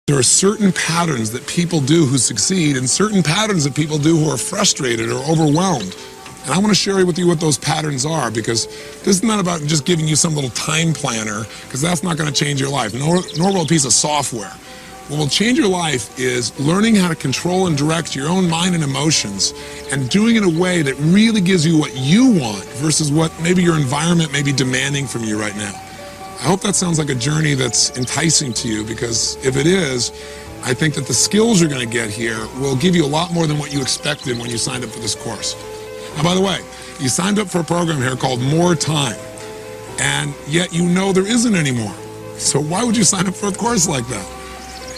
There are certain patterns that people do who succeed and certain patterns that people do who are frustrated or overwhelmed. And I want to share with you what those patterns are, because this is not about just giving you some little time planner, because that's not going to change your life, nor will a piece of software. What will change your life is learning how to control and direct your own mind and emotions, and doing it in a way that really gives you what you want versus what maybe your environment may be demanding from you right now. I hope that sounds like a journey that's enticing to you, because if it is, I think that the skills you're going to get here will give you a lot more than what you expected when you signed up for this course. Now, by the way, you signed up for a program here called More Time, and yet you know there isn't any more. So why would you sign up for a course like that?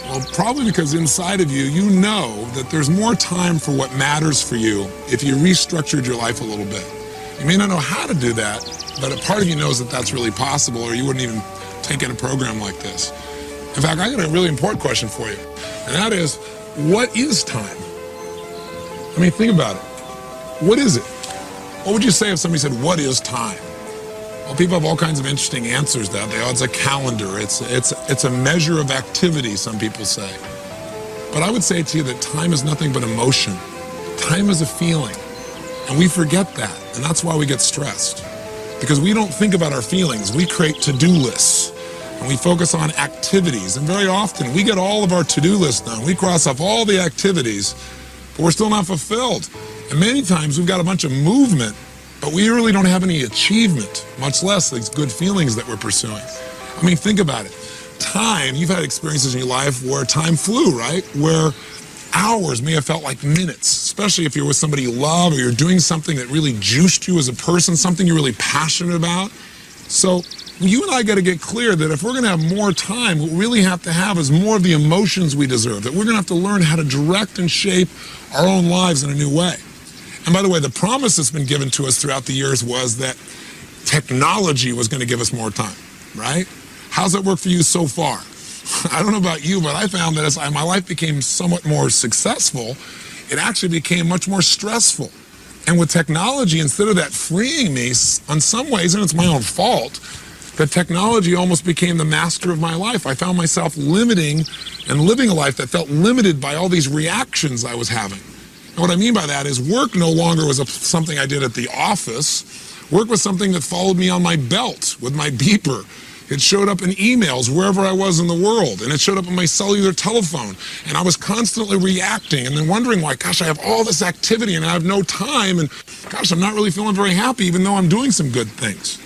Well, probably because inside of you, you know that there's more time for what matters for you if you restructured your life a little bit. You may not know how to do that, but a part of you knows that that's really possible, or you wouldn't even take in a program like this. In fact, I got a really important question for you, and that is, what is time? I mean, think about it. What is it? What would you say if somebody said, what is time? Well, people have all kinds of interesting answers to that. It's a calendar. It's a measure of activity, some people say. But I would say to you that time is nothing but emotion. Time is a feeling, and we forget that, and that's why we get stressed. Because we don't think about our feelings. We create to-do lists, and we focus on activities. And very often, we get all of our to-do lists done. We cross off all the activities, but we're still not fulfilled. And many times, we've got a bunch of movement, but we really don't have any achievement, much less these good feelings that we're pursuing. I mean, think about it. Time, you've had experiences in your life where time flew, right? Where hours may have felt like minutes, especially if you're with somebody you love or you're doing something that really juiced you as a person, something you're really passionate about. So you and I got to get clear that if we're going to have more time, what we really have to have is more of the emotions we deserve, that we're going to have to learn how to direct and shape our own lives in a new way. And by the way, the promise that's been given to us throughout the years was that technology was going to give us more time, right? How's that work for you so far? I don't know about you, but I found that as my life became somewhat more successful, it actually became much more stressful. And with technology, instead of that freeing me, on some ways, and it's my own fault, that technology almost became the master of my life. I found myself limiting and living a life that felt limited by all these reactions I was having. And what I mean by that is work no longer was something I did at the office. Work was something that followed me on my belt with my beeper. It showed up in emails wherever I was in the world, and it showed up on my cellular telephone, and I was constantly reacting and then wondering why, gosh, I have all this activity and I have no time, and gosh, I'm not really feeling very happy even though I'm doing some good things.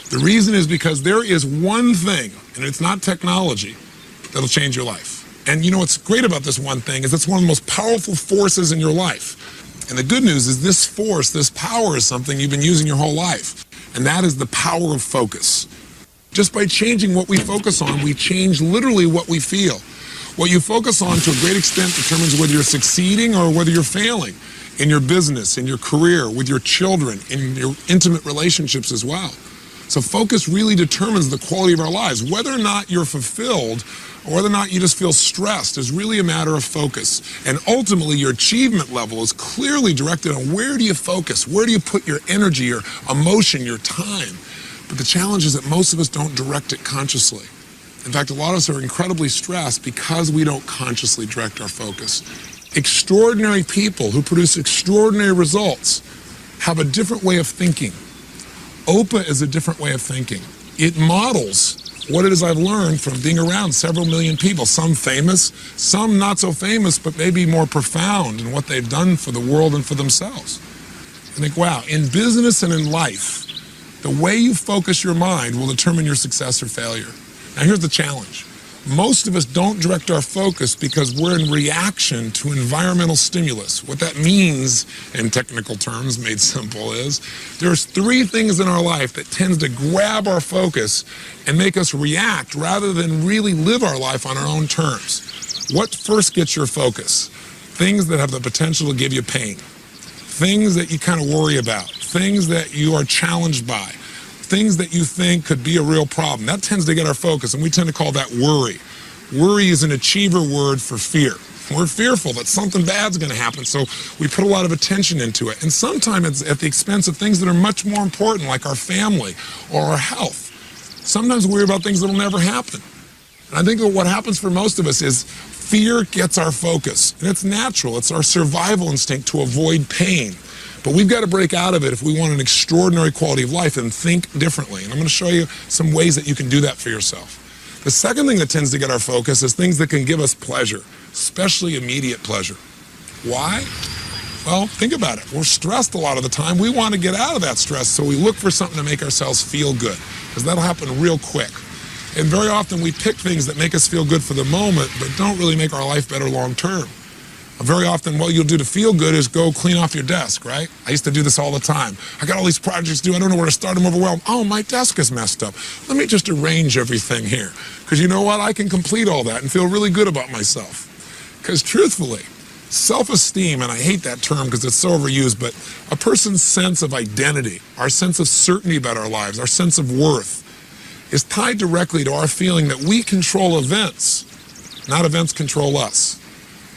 The reason is because there is one thing, and it's not technology, that'll change your life. And you know what's great about this one thing is it's one of the most powerful forces in your life. And the good news is this force, this power is something you've been using your whole life, and that is the power of focus. Just by changing what we focus on, we change literally what we feel. What you focus on to a great extent determines whether you're succeeding or whether you're failing in your business, in your career, with your children, in your intimate relationships as well. So focus really determines the quality of our lives. Whether or not you're fulfilled or whether or not you just feel stressed is really a matter of focus. And ultimately, your achievement level is clearly directed on where do you focus? Where do you put your energy, your emotion, your time? But the challenge is that most of us don't direct it consciously. In fact, a lot of us are incredibly stressed because we don't consciously direct our focus. Extraordinary people who produce extraordinary results have a different way of thinking. OPA is a different way of thinking. It models what it is I've learned from being around several million people, some famous, some not so famous, but maybe more profound in what they've done for the world and for themselves. I think, wow, in business and in life, the way you focus your mind will determine your success or failure. Now here's the challenge. Most of us don't direct our focus because we're in reaction to environmental stimulus. What that means, in technical terms, made simple, is there's three things in our life that tends to grab our focus and make us react rather than really live our life on our own terms. What first gets your focus? Things that have the potential to give you pain. Things that you kind of worry about. Things that you are challenged by. Things that you think could be a real problem. That tends to get our focus, and we tend to call that worry. Worry is an achiever word for fear. We're fearful that something bad's going to happen, so we put a lot of attention into it. And sometimes it's at the expense of things that are much more important, like our family or our health. Sometimes we worry about things that will never happen. And I think that what happens for most of us is fear gets our focus. And it's natural. It's our survival instinct to avoid pain. But we've got to break out of it if we want an extraordinary quality of life and think differently. And I'm going to show you some ways that you can do that for yourself. The second thing that tends to get our focus is things that can give us pleasure, especially immediate pleasure. Why? Well, think about it. We're stressed a lot of the time. We want to get out of that stress, so we look for something to make ourselves feel good, because that'll happen real quick. And very often we pick things that make us feel good for the moment, but don't really make our life better long term. Very often what you'll do to feel good is go clean off your desk, right? I used to do this all the time. I got all these projects to do. I don't know where to start. I'm overwhelmed. Oh, my desk is messed up. Let me just arrange everything here. Because you know what? I can complete all that and feel really good about myself. Because truthfully, self-esteem, and I hate that term because it's so overused, but a person's sense of identity, our sense of certainty about our lives, our sense of worth, is tied directly to our feeling that we control events, not events control us.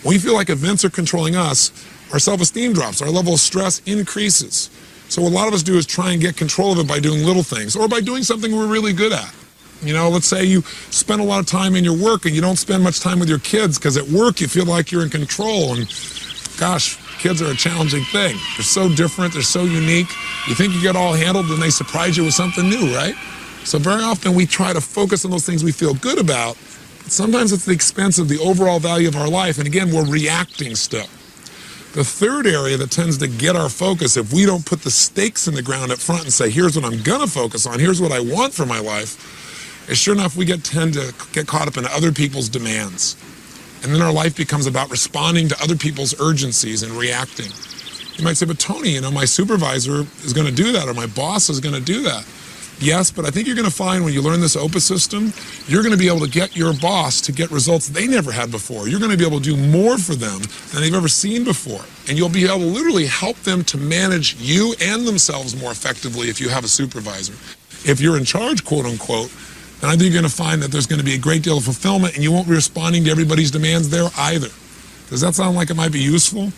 When we feel like events are controlling us, our self-esteem drops, our level of stress increases. So what a lot of us do is try and get control of it by doing little things, or by doing something we're really good at. You know, let's say you spend a lot of time in your work and you don't spend much time with your kids because at work you feel like you're in control, and gosh, kids are a challenging thing. They're so different, they're so unique. You think you get all handled and they surprise you with something new, right? So very often we try to focus on those things we feel good about. Sometimes it's the expense of the overall value of our life, and again, we're reacting still. The third area that tends to get our focus, if we don't put the stakes in the ground up front and say, here's what I'm gonna focus on, here's what I want for my life, is sure enough, we tend to get caught up in other people's demands. And then our life becomes about responding to other people's urgencies and reacting. You might say, but Tony, you know, my supervisor is gonna do that, or my boss is gonna do that. Yes, but I think you're going to find when you learn this OPUS system, you're going to be able to get your boss to get results they never had before. You're going to be able to do more for them than they've ever seen before. And you'll be able to literally help them to manage you and themselves more effectively if you have a supervisor. If you're in charge, quote unquote, then I think you're going to find that there's going to be a great deal of fulfillment, and you won't be responding to everybody's demands there either. Does that sound like it might be useful?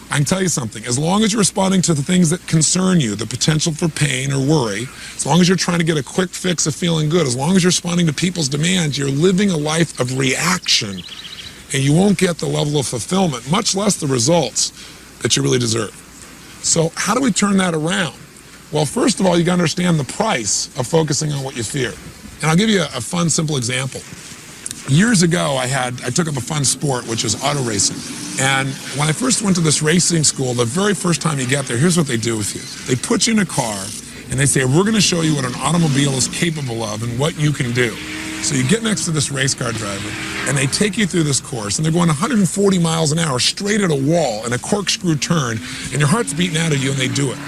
I can tell you something, as long as you're responding to the things that concern you, the potential for pain or worry, as long as you're trying to get a quick fix of feeling good, as long as you're responding to people's demands, you're living a life of reaction, and you won't get the level of fulfillment, much less the results that you really deserve. So how do we turn that around? Well, first of all, you got to understand the price of focusing on what you fear. And I'll give you a fun, simple example. Years ago, I took up a fun sport, which is auto racing. And when I first went to this racing school, the very first time you get there, here's what they do with you. They put you in a car, and they say, we're going to show you what an automobile is capable of and what you can do. So you get next to this race car driver, and they take you through this course, and they're going 140 miles an hour straight at a wall in a corkscrew turn, and your heart's beating out of you, and they do it.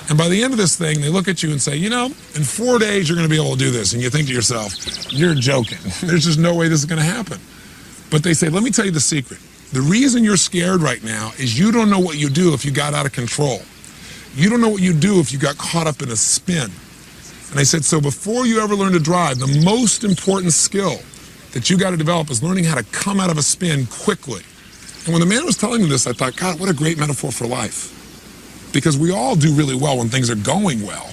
And by the end of this thing, they look at you and say, you know, in 4 days, you're going to be able to do this. And you think to yourself, you're joking. There's just no way this is going to happen. But they say, let me tell you the secret. The reason you're scared right now is you don't know what you'd do if you got out of control. You don't know what you'd do if you got caught up in a spin. And I said, so before you ever learn to drive, the most important skill that you got to develop is learning how to come out of a spin quickly. And when the man was telling me this, I thought, God, what a great metaphor for life. Because we all do really well when things are going well.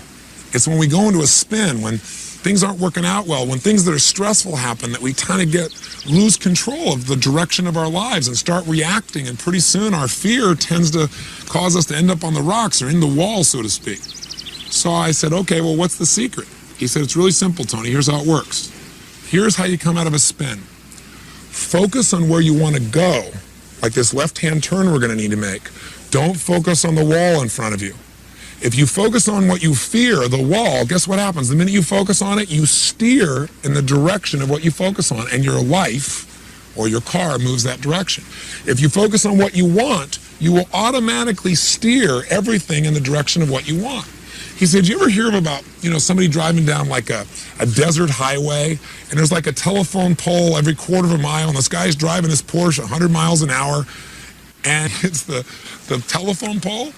It's when we go into a spin, when things aren't working out well, when things that are stressful happen, that we kind of lose control of the direction of our lives and start reacting, and pretty soon our fear tends to cause us to end up on the rocks or in the wall, so to speak. So I said, okay, well, what's the secret? He said, it's really simple, Tony. Here's how it works. Here's how you come out of a spin. Focus on where you want to go, like this left-hand turn we're going to need to make. Don't focus on the wall in front of you. If you focus on what you fear, the wall, guess what happens? The minute you focus on it, you steer in the direction of what you focus on, and your life or your car moves that direction. If you focus on what you want, you will automatically steer everything in the direction of what you want. He said, do you ever hear about, you know, somebody driving down like a desert highway, and there's like a telephone pole every quarter of a mile, and this guy's driving his Porsche 100 miles an hour, and it's the telephone pole?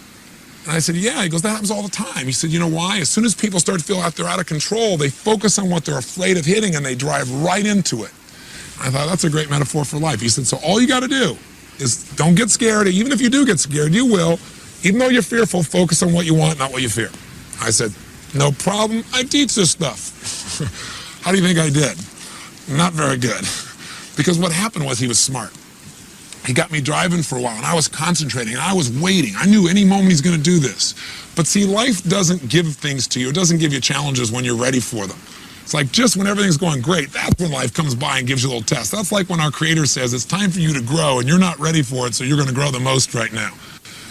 And I said, yeah. He goes, that happens all the time. He said, you know why? As soon as people start to feel like they're out of control, they focus on what they're afraid of hitting, and they drive right into it. I thought, that's a great metaphor for life. He said, so all you got to do is don't get scared. Even if you do get scared, you will. Even though you're fearful, focus on what you want, not what you fear. I said, no problem. I teach this stuff. How do you think I did? Not very good. Because what happened was he was smart. He got me driving for a while, and I was concentrating, and I was waiting. I knew any moment he's going to do this. But see, life doesn't give things to you. It doesn't give you challenges when you're ready for them. It's like just when everything's going great, that's when life comes by and gives you a little test. That's like when our Creator says, it's time for you to grow, and you're not ready for it, so you're going to grow the most right now.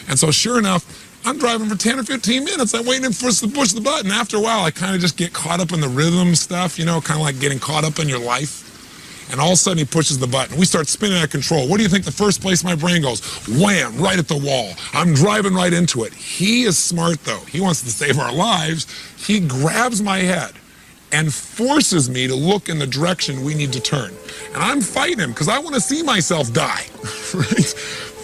And so sure enough, I'm driving for 10 or 15 minutes. I'm waiting for us to push the button. After a while, I kind of just get caught up in the rhythm stuff, you know, kind of like getting caught up in your life. And all of a sudden, he pushes the button. We start spinning out of control. What do you think the first place my brain goes? Wham, right at the wall. I'm driving right into it. He is smart, though. He wants to save our lives. He grabs my head and forces me to look in the direction we need to turn. And I'm fighting him because I want to see myself die. Right?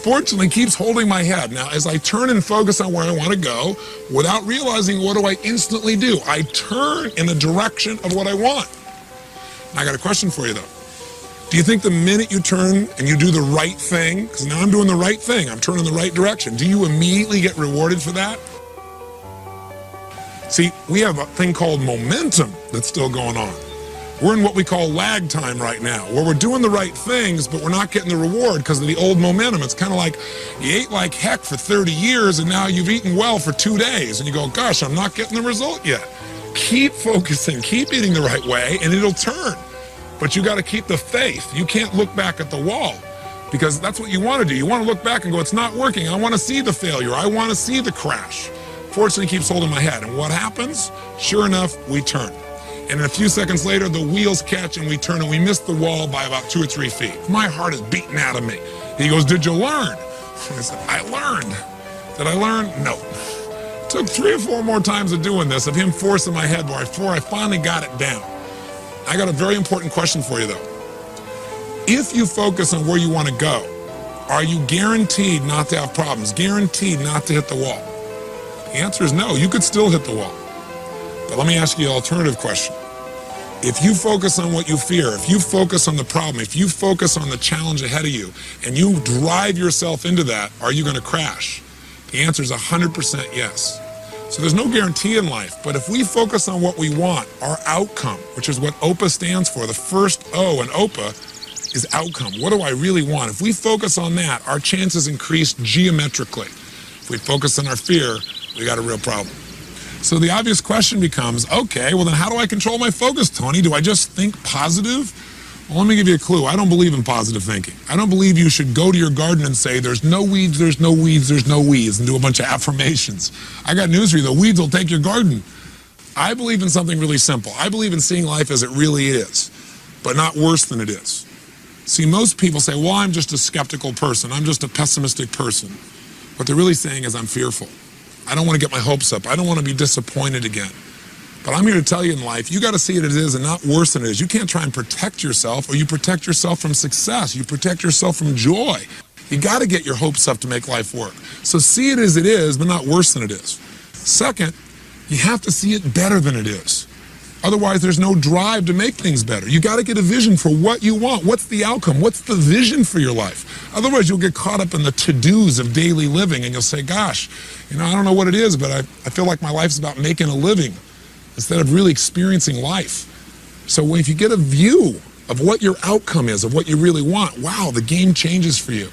Fortunately, keeps holding my head. Now, as I turn and focus on where I want to go, without realizing, what do I instantly do? I turn in the direction of what I want. Now, I got a question for you, though. Do you think the minute you turn and you do the right thing, because now I'm doing the right thing, I'm turning the right direction, do you immediately get rewarded for that? See, we have a thing called momentum that's still going on. We're in what we call lag time right now, where we're doing the right things, but we're not getting the reward because of the old momentum. It's kind of like you ate like heck for 30 years and now you've eaten well for 2 days and you go, gosh, I'm not getting the result yet. Keep focusing, keep eating the right way, and it'll turn. But you got to keep the faith. You can't look back at the wall because that's what you want to do. You want to look back and go, it's not working. I want to see the failure. I want to see the crash. Fortunately, he keeps holding my head. And what happens? Sure enough, we turn. And a few seconds later, the wheels catch and we turn and we miss the wall by about 2 or 3 feet. My heart is beating out of me. He goes, did you learn? I said, I learned. Did I learn? No. It took 3 or 4 more times of doing this, of him forcing my head before I finally got it down. I got a very important question for you, though. If you focus on where you want to go, are you guaranteed not to have problems, guaranteed not to hit the wall? The answer is no. You could still hit the wall. But let me ask you an alternative question. If you focus on what you fear, if you focus on the problem, if you focus on the challenge ahead of you, and you drive yourself into that, are you going to crash? The answer is 100% yes. So there's no guarantee in life, but if we focus on what we want, our outcome, which is what OPA stands for, the first O in OPA is outcome. What do I really want? If we focus on that, our chances increase geometrically. If we focus on our fear, we got a real problem. So the obvious question becomes, okay, well then how do I control my focus, Tony? Do I just think positive? Well, let me give you a clue. I don't believe in positive thinking. I don't believe you should go to your garden and say, there's no weeds, there's no weeds, there's no weeds, and do a bunch of affirmations. I got news for you. The weeds will take your garden. I believe in something really simple. I believe in seeing life as it really is, but not worse than it is. See, most people say, well, I'm just a skeptical person. I'm just a pessimistic person. What they're really saying is I'm fearful. I don't want to get my hopes up. I don't want to be disappointed again. But I'm here to tell you in life, you got to see it as it is and not worse than it is. You can't try and protect yourself, or you protect yourself from success. You protect yourself from joy. You got to get your hopes up to make life work. So see it as it is, but not worse than it is. Second, you have to see it better than it is. Otherwise, there's no drive to make things better. You got to get a vision for what you want. What's the outcome? What's the vision for your life? Otherwise, you'll get caught up in the to-dos of daily living, and you'll say, gosh, you know, I don't know what it is, but I feel like my life's about making a living instead of really experiencing life. So if you get a view of what your outcome is, of what you really want, wow, the game changes for you.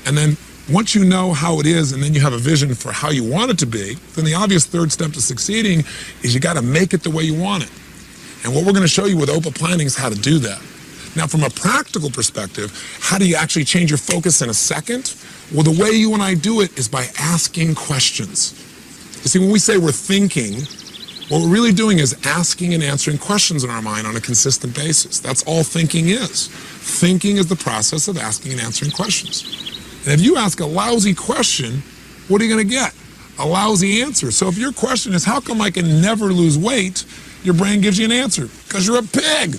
And then once you know how it is and then you have a vision for how you want it to be, then the obvious third step to succeeding is you got to make it the way you want it. And what we're going to show you with OPA planning is how to do that. Now, from a practical perspective, how do you actually change your focus in a second? Well, the way you and I do it is by asking questions. You see, when we say we're thinking, what we're really doing is asking and answering questions in our mind on a consistent basis. That's all thinking is. Thinking is the process of asking and answering questions. And if you ask a lousy question, what are you going to get? A lousy answer. So if your question is, how come I can never lose weight? Your brain gives you an answer, because you're a pig.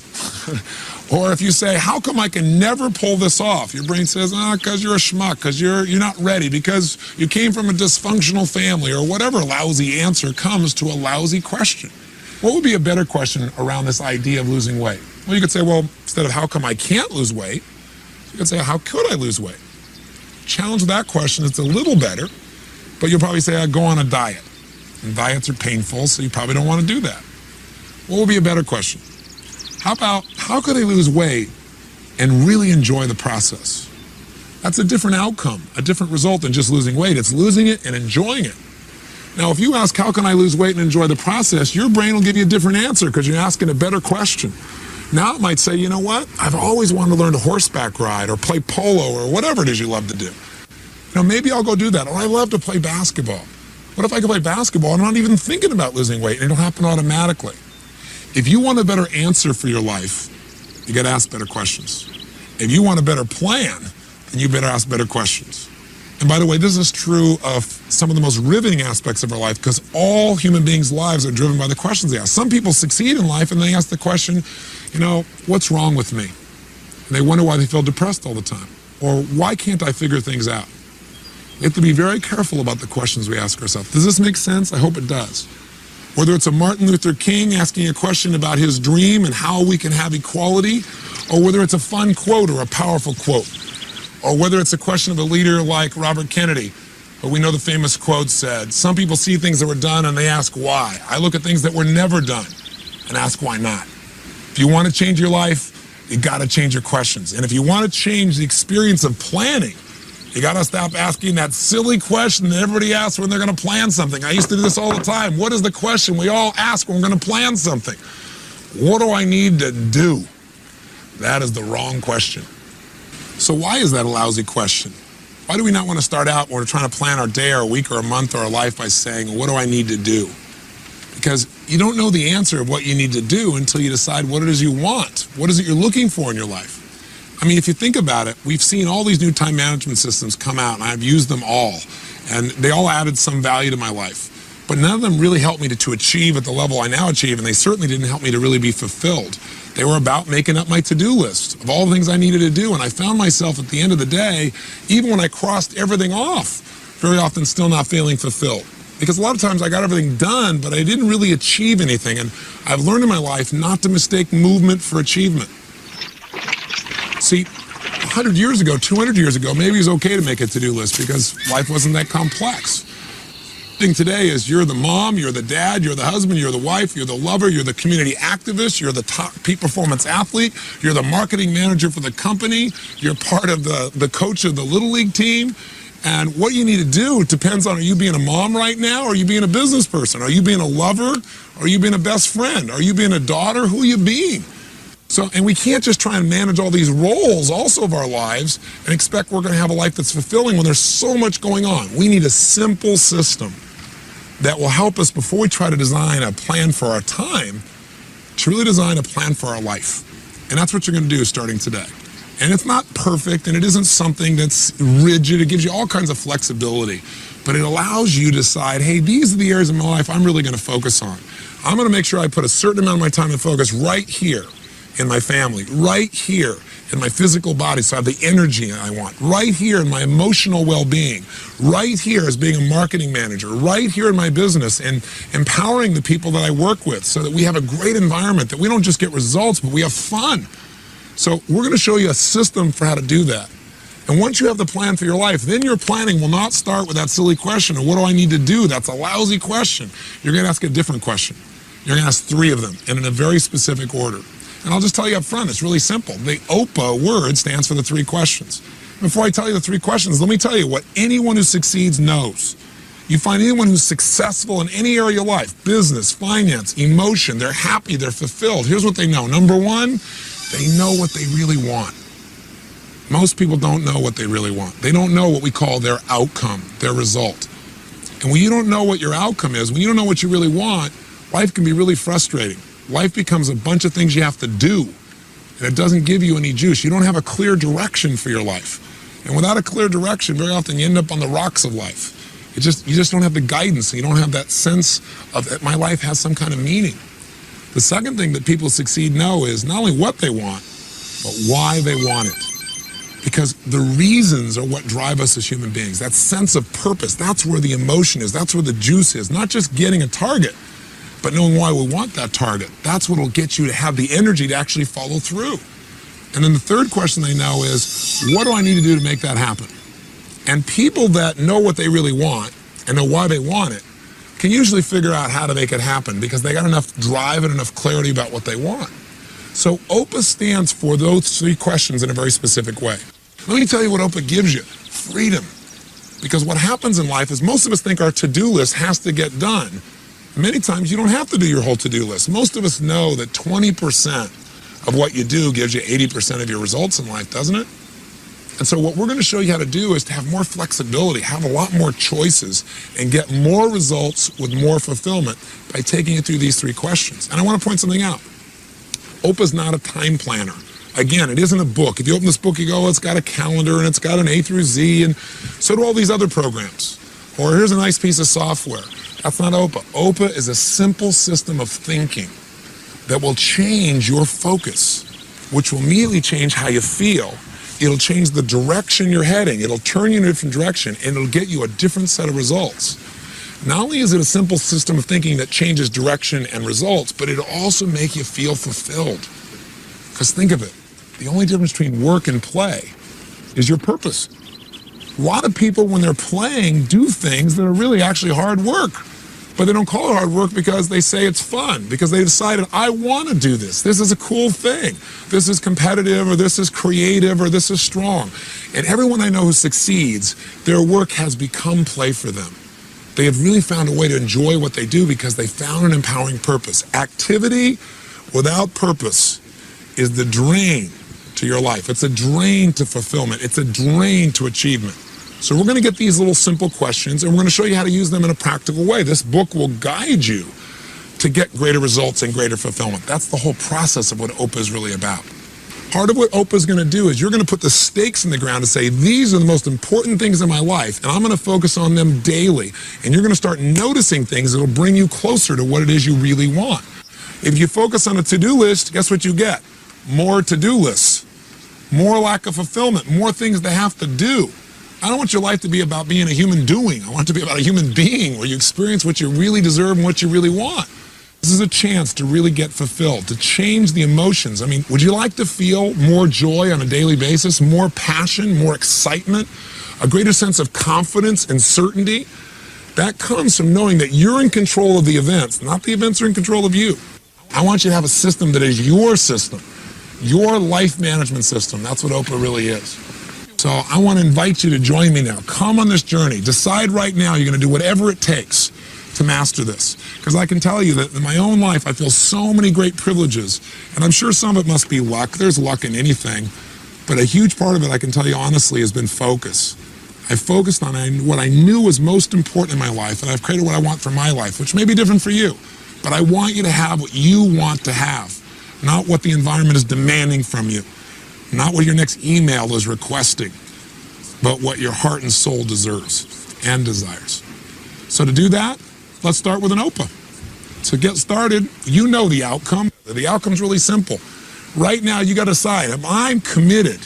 Or if you say, how come I can never pull this off? Your brain says, because you're a schmuck, because you're not ready, because you came from a dysfunctional family, or whatever lousy answer comes to a lousy question. What would be a better question around this idea of losing weight? Well, you could say, well, instead of how come I can't lose weight, you could say, how could I lose weight? Challenge that question. It's a little better, but you'll probably say, I'd go on a diet. And diets are painful, so you probably don't want to do that. What would be a better question? How about, how could I lose weight and really enjoy the process? That's a different outcome, a different result than just losing weight. It's losing it and enjoying it. Now, if you ask, how can I lose weight and enjoy the process, your brain will give you a different answer because you're asking a better question. Now it might say, you know what? I've always wanted to learn to horseback ride or play polo or whatever it is you love to do. Maybe I'll go do that. Or I love to play basketball. What if I could play basketball and I'm not even thinking about losing weight and it'll happen automatically? If you want a better answer for your life, you got to ask better questions. If you want a better plan, then you better ask better questions. And by the way, this is true of some of the most riveting aspects of our life because all human beings' lives are driven by the questions they ask. Some people succeed in life and they ask the question, what's wrong with me? And they wonder why they feel depressed all the time. Or why can't I figure things out? We have to be very careful about the questions we ask ourselves. Does this make sense? I hope it does. Whether it's a Martin Luther King asking a question about his dream and how we can have equality, or whether it's a fun quote or a powerful quote, or whether it's a question of a leader like Robert Kennedy, but we know the famous quote said, some people see things that were done and they ask why. I look at things that were never done and ask why not. If you want to change your life, you got to change your questions. And if you want to change the experience of planning, you got to stop asking that silly question that everybody asks when they're going to plan something. I used to do this all the time. What is the question we all ask when we're going to plan something? What do I need to do? That is the wrong question. So why is that a lousy question? Why do we not want to start out when we're trying to plan our day or a week or a month or a life by saying, what do I need to do? Because you don't know the answer of what you need to do until you decide what it is you want. What is it you're looking for in your life? If you think about it, we've seen all these new time management systems come out, and I've used them all, and they all added some value to my life. But none of them really helped me to achieve at the level I now achieve, and they certainly didn't help me to really be fulfilled. They were about making up my to-do list of all the things I needed to do, and I found myself at the end of the day, even when I crossed everything off, very often still not feeling fulfilled. Because a lot of times I got everything done, but I didn't really achieve anything, and I've learned in my life not to mistake movement for achievement. See, 100 years ago, 200 years ago, maybe it was okay to make a to-do list because life wasn't that complex. The thing today is you're the mom, you're the dad, you're the husband, you're the wife, you're the lover, you're the community activist, you're the top peak performance athlete, you're the marketing manager for the company, you're part of the coach of the Little League team. And what you need to do depends on, are you being a mom right now, or are you being a business person? Are you being a lover? Or are you being a best friend? Are you being a daughter? Who are you being? And we can't just try and manage all these roles also of our lives and expect we're going to have a life that's fulfilling when there's so much going on. We need a simple system that will help us before we try to design a plan for our time, to really design a plan for our life. And that's what you're going to do starting today. And it's not perfect, and it isn't something that's rigid. It gives you all kinds of flexibility. But it allows you to decide, hey, these are the areas of my life I'm really going to focus on. I'm going to make sure I put a certain amount of my time and focus right here in my family, right here in my physical body, so I have the energy I want, right here in my emotional well-being, right here as being a marketing manager, right here in my business and empowering the people that I work with so that we have a great environment, that we don't just get results, but we have fun. So we're going to show you a system for how to do that. And once you have the plan for your life, then your planning will not start with that silly question of what do I need to do? That's a lousy question. You're going to ask a different question. You're going to ask 3 of them and in a very specific order. And I'll just tell you up front, it's really simple. The OPA word stands for the 3 questions. Before I tell you the 3 questions, let me tell you what anyone who succeeds knows. You find anyone who's successful in any area of life, business, finance, emotion, they're happy, they're fulfilled. Here's what they know. Number 1, they know what they really want. Most people don't know what they really want. They don't know what we call their outcome, their result. And when you don't know what your outcome is, when you don't know what you really want, life can be really frustrating. Life becomes a bunch of things you have to do, and it doesn't give you any juice. You don't have a clear direction for your life. And without a clear direction, very often you end up on the rocks of life. You just don't have the guidance, and you don't have that sense of that my life has some kind of meaning. The second thing that people succeed know is not only what they want, but why they want it. Because the reasons are what drive us as human beings. That sense of purpose, that's where the emotion is, that's where the juice is. Not just getting a target, but knowing why we want that target. That's what will get you to have the energy to actually follow through. And then the third question they know is, what do I need to do to make that happen? And people that know what they really want and know why they want it can usually figure out how to make it happen because they got enough drive and enough clarity about what they want. So OPA stands for those three questions in a very specific way. Let me tell you what OPA gives you: freedom. Because what happens in life is most of us think our to-do list has to get done. Many times you don't have to do your whole to-do list. Most of us know that 20% of what you do gives you 80% of your results in life, doesn't it? And so what we're going to show you how to do is to have more flexibility, have a lot more choices, and get more results with more fulfillment by taking you through these three questions. And I want to point something out. OPA is not a time planner. Again, it isn't a book. If you open this book, you go, oh, it's got a calendar and it's got an A through Z, and so do all these other programs. Or here's a nice piece of software. That's not OPA. OPA is a simple system of thinking that will change your focus, which will immediately change how you feel. It'll change the direction you're heading. It'll turn you in a different direction, and it'll get you a different set of results. Not only is it a simple system of thinking that changes direction and results, but it'll also make you feel fulfilled. Because think of it, the only difference between work and play is your purpose. A lot of people, when they're playing, do things that are really actually hard work. But they don't call it hard work because they say it's fun, because they decided, I want to do this. This is a cool thing. This is competitive, or this is creative, or this is strong. And everyone I know who succeeds, their work has become play for them. They have really found a way to enjoy what they do because they found an empowering purpose. Activity without purpose is the drain to your life. It's a drain to fulfillment. It's a drain to achievement. So we're going to get these little simple questions, and we're going to show you how to use them in a practical way. This book will guide you to get greater results and greater fulfillment. That's the whole process of what OPA is really about. Part of what OPA is going to do is you're going to put the stakes in the ground and say, these are the most important things in my life, and I'm going to focus on them daily. And you're going to start noticing things that will bring you closer to what it is you really want. If you focus on a to-do list, guess what you get? More to-do lists, more lack of fulfillment, more things to have to do. I don't want your life to be about being a human doing. I want it to be about a human being where you experience what you really deserve and what you really want. This is a chance to really get fulfilled, to change the emotions. I mean, would you like to feel more joy on a daily basis, more passion, more excitement, a greater sense of confidence and certainty? That comes from knowing that you're in control of the events, not the events are in control of you. I want you to have a system that is your system, your life management system. That's what OPA really is. So I want to invite you to join me now. Come on this journey. Decide right now you're going to do whatever it takes to master this. Because I can tell you that in my own life, I feel so many great privileges. And I'm sure some of it must be luck. There's luck in anything. But a huge part of it, I can tell you honestly, has been focus. I focused on what I knew was most important in my life, and I've created what I want for my life, which may be different for you. But I want you to have what you want to have, not what the environment is demanding from you. Not what your next email is requesting, but what your heart and soul deserves and desires. So to do that, let's start with an OPA. To get started, you know the outcome. The outcome's really simple. Right now, you got to decide, am I committed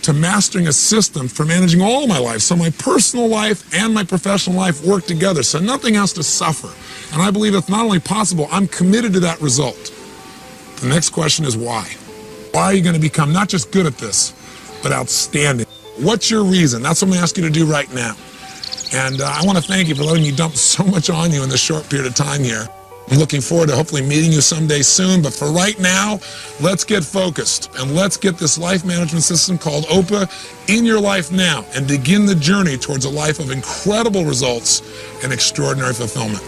to mastering a system for managing all my life, so my personal life and my professional life work together, so nothing has to suffer. And I believe it's not only possible, I'm committed to that result. The next question is why? Why are you going to become not just good at this, but outstanding? What's your reason? That's what I'm going to ask you to do right now. And I want to thank you for letting me dump so much on you in this short period of time here. I'm looking forward to hopefully meeting you someday soon, but for right now, let's get focused and let's get this life management system called OPA in your life now and begin the journey towards a life of incredible results and extraordinary fulfillment.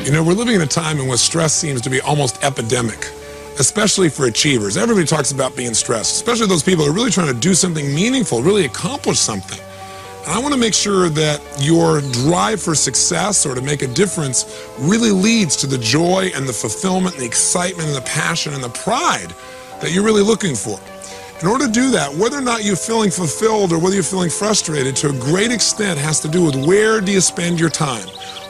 You know, we're living in a time in which stress seems to be almost epidemic, especially for achievers. Everybody talks about being stressed, especially those people who are really trying to do something meaningful, really accomplish something. And I want to make sure that your drive for success or to make a difference really leads to the joy and the fulfillment and the excitement and the passion and the pride that you're really looking for. In order to do that, whether or not you're feeling fulfilled or whether you're feeling frustrated, to a great extent has to do with where do you spend your time?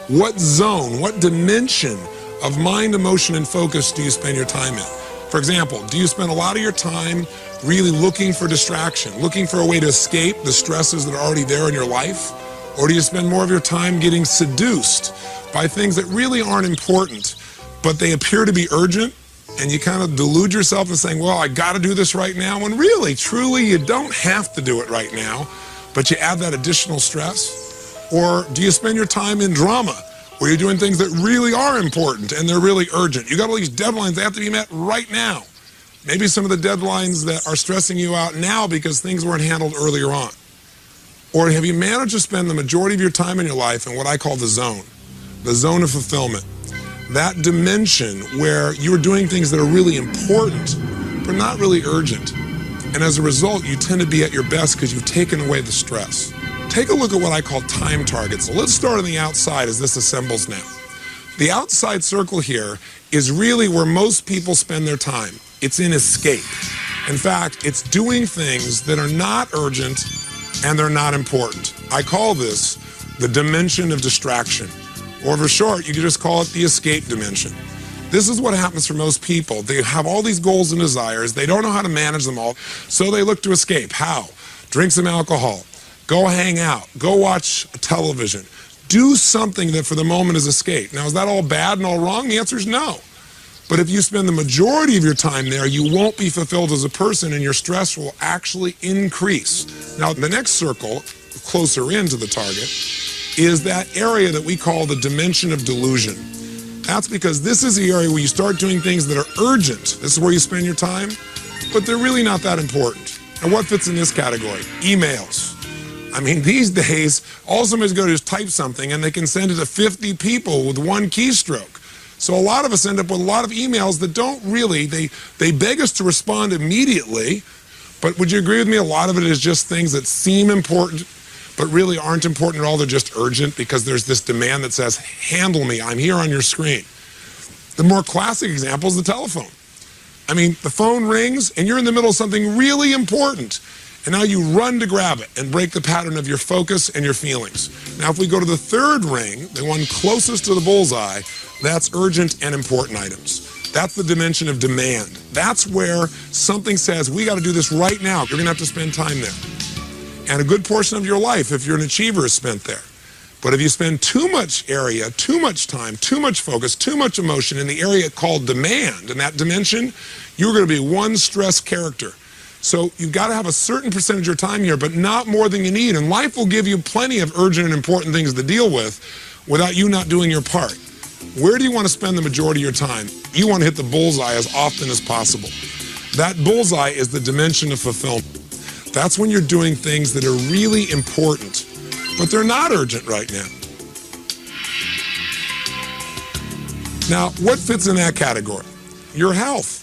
What zone, what dimension of mind, emotion, and focus do you spend your time in? For example, do you spend a lot of your time really looking for distraction, looking for a way to escape the stresses that are already there in your life? Or do you spend more of your time getting seduced by things that really aren't important, but they appear to be urgent and you kind of delude yourself into saying, well, I got to do this right now, when really, truly, you don't have to do it right now, but you add that additional stress? Or do you spend your time in drama, where you're doing things that really are important and they're really urgent? You got all these deadlines that have to be met right now. Maybe some of the deadlines that are stressing you out now because things weren't handled earlier on. Or have you managed to spend the majority of your time in your life in what I call the zone of fulfillment? That dimension where you're doing things that are really important, but not really urgent. And as a result, you tend to be at your best because you've taken away the stress. Take a look at what I call time targets. So let's start on the outside as this assembles now. The outside circle here is really where most people spend their time. It's in escape. In fact, it's doing things that are not urgent and they're not important. I call this the dimension of distraction. Or for short, you could just call it the escape dimension. This is what happens for most people. They have all these goals and desires. They don't know how to manage them all, so they look to escape. How? Drink some alcohol. Go hang out. Go watch television. Do something that for the moment is escape. Now, is that all bad and all wrong? The answer is no. But if you spend the majority of your time there, you won't be fulfilled as a person and your stress will actually increase. Now, the next circle, closer into the target, is that area that we call the dimension of delusion. That's because this is the area where you start doing things that are urgent. This is where you spend your time, but they're really not that important. And what fits in this category? Emails. I mean, these days, all somebody's going to do is type something and they can send it to 50 people with one keystroke. So a lot of us end up with a lot of emails that don't really, they beg us to respond immediately, but would you agree with me? A lot of it is just things that seem important, but really aren't important at all. They're just urgent because there's this demand that says, handle me, I'm here on your screen. The more classic example is the telephone. I mean, the phone rings and you're in the middle of something really important. And now you run to grab it and break the pattern of your focus and your feelings. Now, if we go to the third ring, the one closest to the bullseye, that's urgent and important items. That's the dimension of demand. That's where something says, we got to do this right now. You're going to have to spend time there. And a good portion of your life, if you're an achiever, is spent there. But if you spend too much area, too much time, too much focus, too much emotion in the area called demand, in that dimension, you're going to be one stressed character. So you've got to have a certain percentage of your time here, but not more than you need. And life will give you plenty of urgent and important things to deal with without you not doing your part. Where do you want to spend the majority of your time? You want to hit the bullseye as often as possible. That bullseye is the dimension of fulfillment. That's when you're doing things that are really important, but they're not urgent right now. Now, what fits in that category? Your health.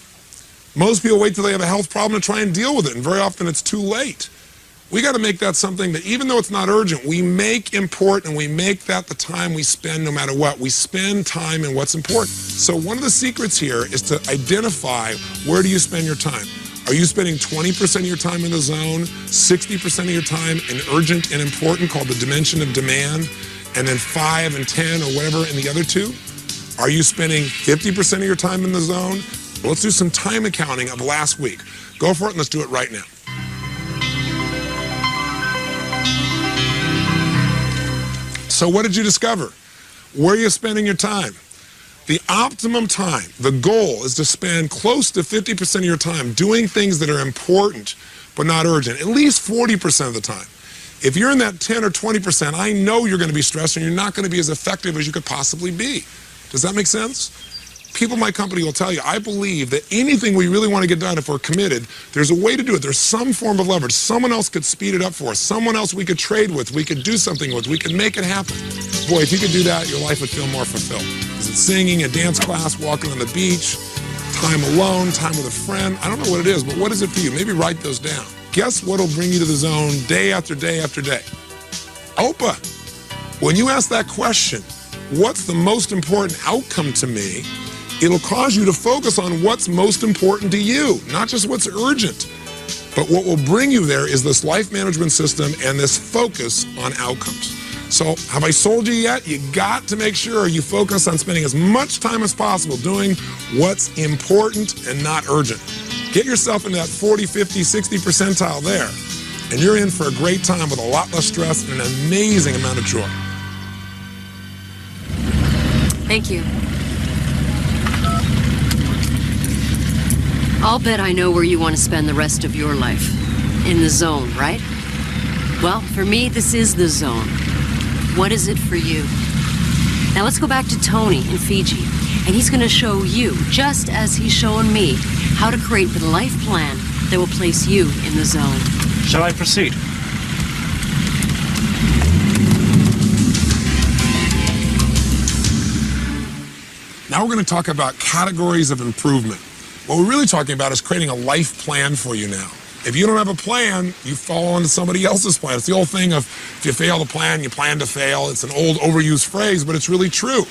Most people wait till they have a health problem to try and deal with it, and very often it's too late. We got to make that something that, even though it's not urgent, we make important, and we make that the time we spend no matter what. We spend time in what's important. So one of the secrets here is to identify, where do you spend your time? Are you spending 20% of your time in the zone, 60% of your time in urgent and important, called the dimension of demand, and then 5 and 10 or whatever in the other two? Are you spending 50% of your time in the zone? Let's do some time accounting of last week. Go for it and let's do it right now. So what did you discover? Where are you spending your time? The optimum time, the goal, is to spend close to 50% of your time doing things that are important but not urgent, at least 40% of the time. If you're in that 10 or 20%, I know you're going to be stressed and you're not going to be as effective as you could possibly be. Does that make sense? People in my company will tell you, I believe that anything we really want to get done, if we're committed, there's a way to do it. There's some form of leverage. Someone else could speed it up for us. Someone else we could trade with. We could do something with. We could make it happen. Boy, if you could do that, your life would feel more fulfilled. Is it singing, a dance class, walking on the beach, time alone, time with a friend? I don't know what it is, but what is it for you? Maybe write those down. Guess what will bring you to the zone day after day after day? Oprah. When you ask that question, what's the most important outcome to me? It'll cause you to focus on what's most important to you, not just what's urgent. But what will bring you there is this life management system and this focus on outcomes. So have I sold you yet? You got to make sure you focus on spending as much time as possible doing what's important and not urgent. Get yourself into that 40, 50, 60 percentile there, and you're in for a great time with a lot less stress and an amazing amount of joy. Thank you. I'll bet I know where you want to spend the rest of your life. In the zone, right? Well, for me, this is the zone. What is it for you? Now let's go back to Tony in Fiji, and he's going to show you, just as he's showing me, how to create the life plan that will place you in the zone. Shall I proceed? Now we're going to talk about categories of improvement. What we're really talking about is creating a life plan for you now. If you don't have a plan, you fall into somebody else's plan. It's the old thing of, if you fail to plan, you plan to fail. It's an old overused phrase, but it's really true.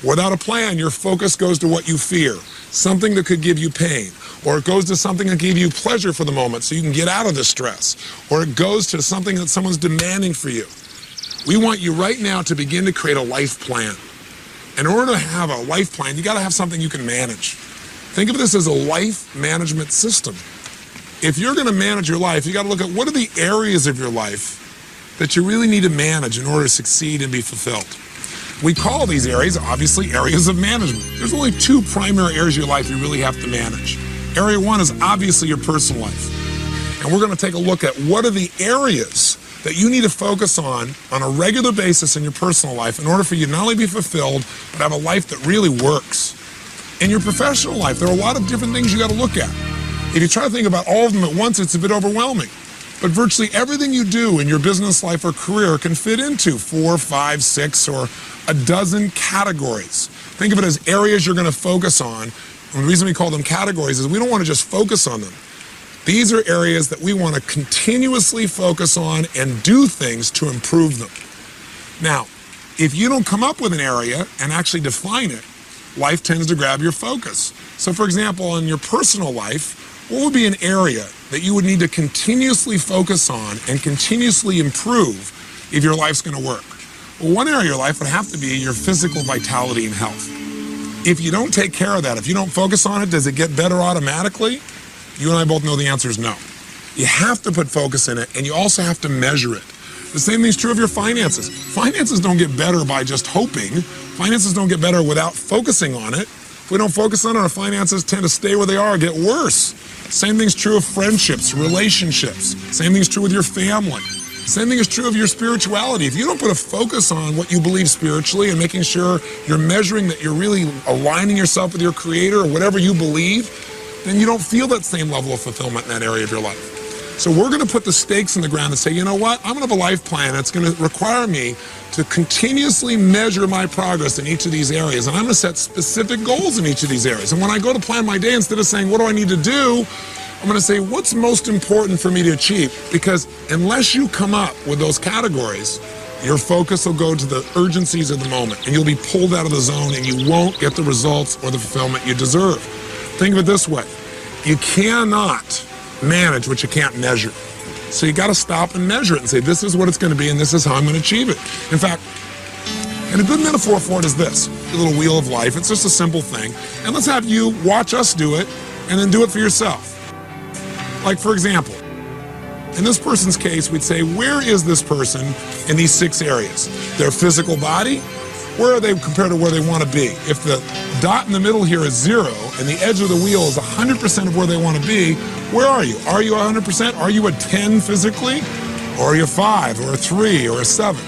Without a plan, your focus goes to what you fear, something that could give you pain, or it goes to something that gave you pleasure for the moment so you can get out of the stress, or it goes to something that someone's demanding for you. We want you right now to begin to create a life plan. In order to have a life plan, you got to have something you can manage. Think of this as a life management system. If you're going to manage your life, you got to look at what are the areas of your life that you really need to manage in order to succeed and be fulfilled. We call these areas, obviously, areas of management. There's only two primary areas of your life you really have to manage. Area one is obviously your personal life. And we're going to take a look at what are the areas that you need to focus on a regular basis in your personal life in order for you to not only be fulfilled, but have a life that really works. In your professional life, there are a lot of different things you got to look at. If you try to think about all of them at once, it's a bit overwhelming. But virtually everything you do in your business life or career can fit into 4, 5, 6, or a dozen categories. Think of it as areas you're going to focus on. And the reason we call them categories is we don't want to just focus on them. These are areas that we want to continuously focus on and do things to improve them. Now, if you don't come up with an area and actually define it, life tends to grab your focus. So for example, in your personal life, what would be an area that you would need to continuously focus on and continuously improve if your life's going to work? Well, one area of your life would have to be your physical vitality and health. If you don't take care of that, if you don't focus on it, does it get better automatically? You and I both know the answer is no. You have to put focus in it, and you also have to measure it. The same thing's true of your finances. Finances don't get better by just hoping. Finances don't get better without focusing on it. If we don't focus on it, our finances tend to stay where they are or get worse. Same thing's true of friendships, relationships. Same thing's true with your family. Same thing is true of your spirituality. If you don't put a focus on what you believe spiritually and making sure you're measuring that you're really aligning yourself with your creator or whatever you believe, then you don't feel that same level of fulfillment in that area of your life. So we're going to put the stakes in the ground and say, you know what, I'm going to have a life plan that's going to require me to continuously measure my progress in each of these areas. And I'm going to set specific goals in each of these areas. And when I go to plan my day, instead of saying, what do I need to do? I'm going to say, what's most important for me to achieve? Because unless you come up with those categories, your focus will go to the urgencies of the moment, and you'll be pulled out of the zone, and you won't get the results or the fulfillment you deserve. Think of it this way. You cannot manage what you can't measure. So you got to stop and measure it and say, this is what it's going to be, and this is how I'm going to achieve it. In fact, and a good metaphor for it is this, the little wheel of life. It's just a simple thing. And let's have you watch us do it, and then do it for yourself. Like, for example, in this person's case, we'd say, where is this person in these 6 areas? Their physical body, where are they compared to where they want to be? If the dot in the middle here is 0 and the edge of the wheel is 100% of where they want to be, where are you? Are you 100%? Are you a 10 physically? Or are you a 5 or a 3 or a 7?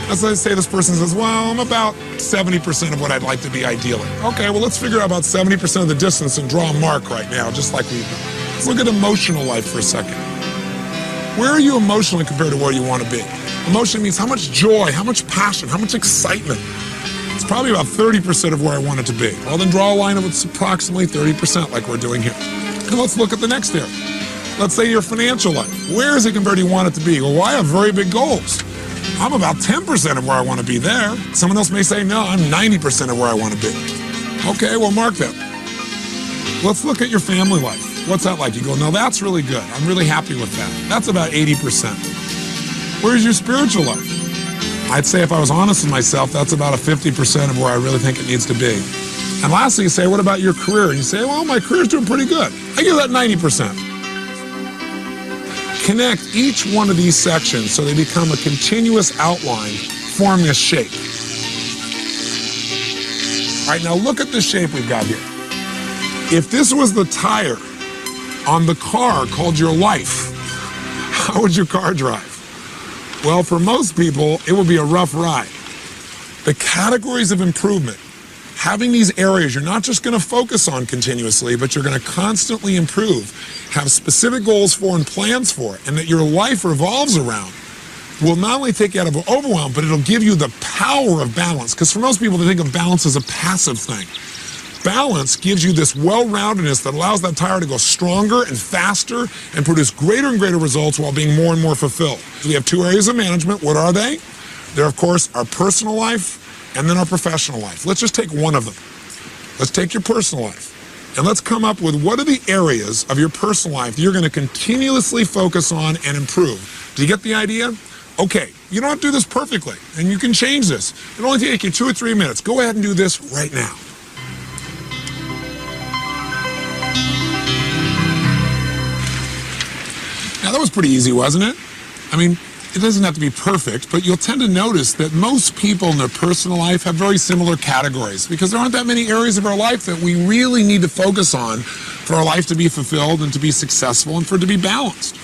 As I say, this person says, well, I'm about 70% of what I'd like to be ideally. Okay, well, let's figure out about 70% of the distance and draw a mark right now, just like we've done. Let's look at emotional life for a second. Where are you emotionally compared to where you want to be? Emotion means how much joy, how much passion, how much excitement. It's probably about 30% of where I want it to be. Well, then draw a line of it's approximately 30% like we're doing here. And let's look at the next area. Let's say your financial life. Where is it compared to where you want it to be? Well, I have very big goals. I'm about 10% of where I want to be there. Someone else may say, no, I'm 90% of where I want to be. Okay, well, mark that. Let's look at your family life. What's that like? You go, no, that's really good. I'm really happy with that. That's about 80%. Where's your spiritual life? I'd say if I was honest with myself, that's about a 50% of where I really think it needs to be. And lastly, you say, what about your career? And you say, well, my career's doing pretty good. I give that 90%. Connect each one of these sections so they become a continuous outline forming a shape. All right, now look at the shape we've got here. If this was the tire on the car called your life, how would your car drive? Well, for most people, it would be a rough ride. The categories of improvement, having these areas you're not just going to focus on continuously, but you're going to constantly improve, have specific goals for and plans for it, and that your life revolves around, will not only take you out of overwhelm, but it'll give you the power of balance. Because for most people, they think of balance as a passive thing. Balance gives you this well-roundedness that allows that tire to go stronger and faster and produce greater and greater results while being more and more fulfilled. So we have two areas of management. What are they? They're, of course, our personal life and then our professional life. Let's just take one of them. Let's take your personal life. And let's come up with what are the areas of your personal life you're going to continuously focus on and improve. Do you get the idea? Okay, you don't have to do this perfectly, and you can change this. It'll only take you 2 or 3 minutes. Go ahead and do this right now. Now, that was pretty easy, wasn't it? I mean, it doesn't have to be perfect, but you'll tend to notice that most people in their personal life have very similar categories because there aren't that many areas of our life that we really need to focus on for our life to be fulfilled and to be successful and for it to be balanced.